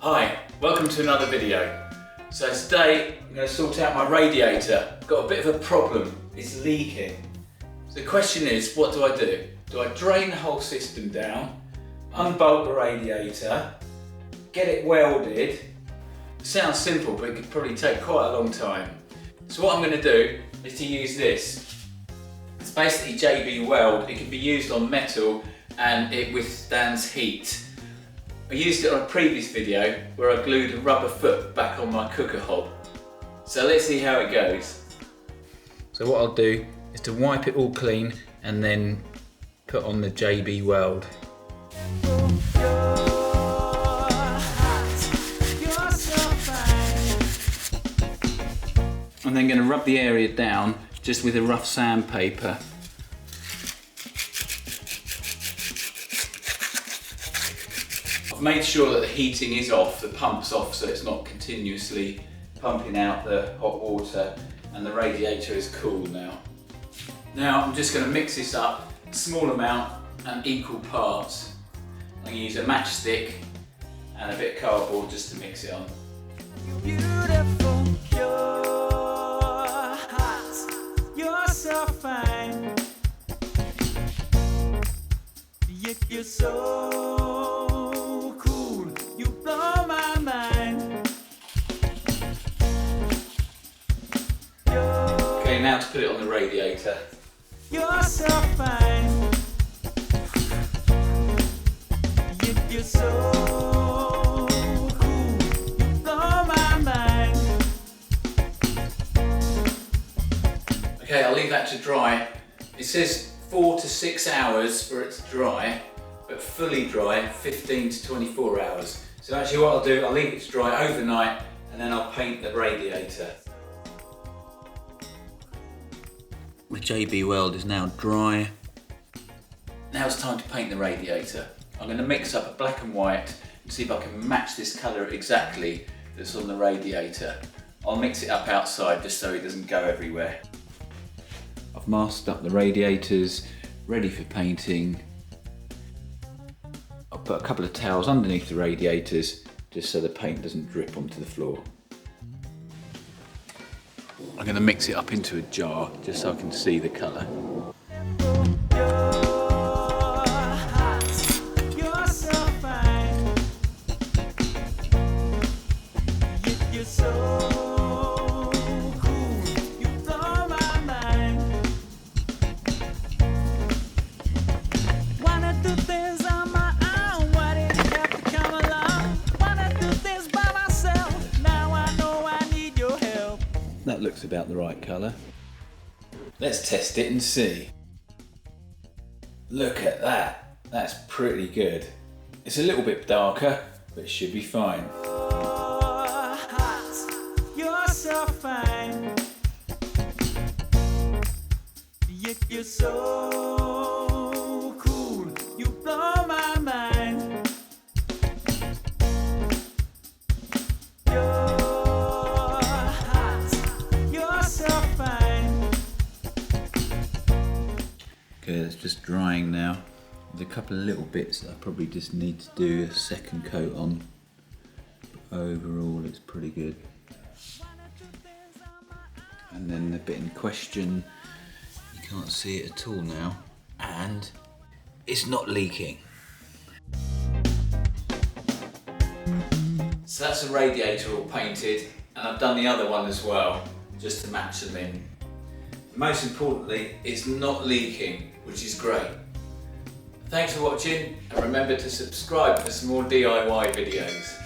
Hi, welcome to another video. So today I'm going to sort out my radiator. I've got a bit of a problem, it's leaking. So the question is, what do I do? Do I drain the whole system down, unbolt the radiator, get it welded? It sounds simple, but it could probably take quite a long time. So what I'm going to do is to use this. It's basically JB Weld. It can be used on metal and it withstands heat. I used it on a previous video where I glued a rubber foot back on my cooker hob. So let's see how it goes. So what I'll do is to wipe it all clean and then put on the JB Weld. I'm then going to rub the area down just with a rough sandpaper. I've made sure that the heating is off, the pump's off, so it's not continuously pumping out the hot water, and the radiator is cool now. Now I'm just going to mix this up, a small amount and equal parts. I'm going to use a matchstick and a bit of cardboard just to mix it on. Beautiful, you're hot, you're so fine, you're so cool, you blow my mind. Okay, now to put it on the radiator. You're so fine, you're so cool, you blow my mind. Okay, I'll leave that to dry. It says 4 to 6 hours for it to dry, but fully dry 15 to 24 hours. So actually what I'll do, I'll leave it to dry overnight and then I'll paint the radiator. The JB Weld is now dry. Now it's time to paint the radiator. I'm going to mix up a black and white and see if I can match this colour exactly that's on the radiator. I'll mix it up outside just so it doesn't go everywhere. I've masked up the radiators, ready for painting. I'll put a couple of towels underneath the radiators just so the paint doesn't drip onto the floor. I'm going to mix it up into a jar just so I can see the colour. That looks about the right colour. Let's test it and see. Look at that. That's pretty good. It's a little bit darker, but it should be fine. You're so fine. You're so cool. You blow my mind. Okay, it's just drying now. There's a couple of little bits that I probably just need to do a second coat on. But overall, it's pretty good. And then the bit in question, you can't see it at all now. And it's not leaking. So that's the radiator all painted, and I've done the other one as well, just to match them in. Most importantly, it's not leaking, which is great. Thanks for watching, and remember to subscribe for some more DIY videos.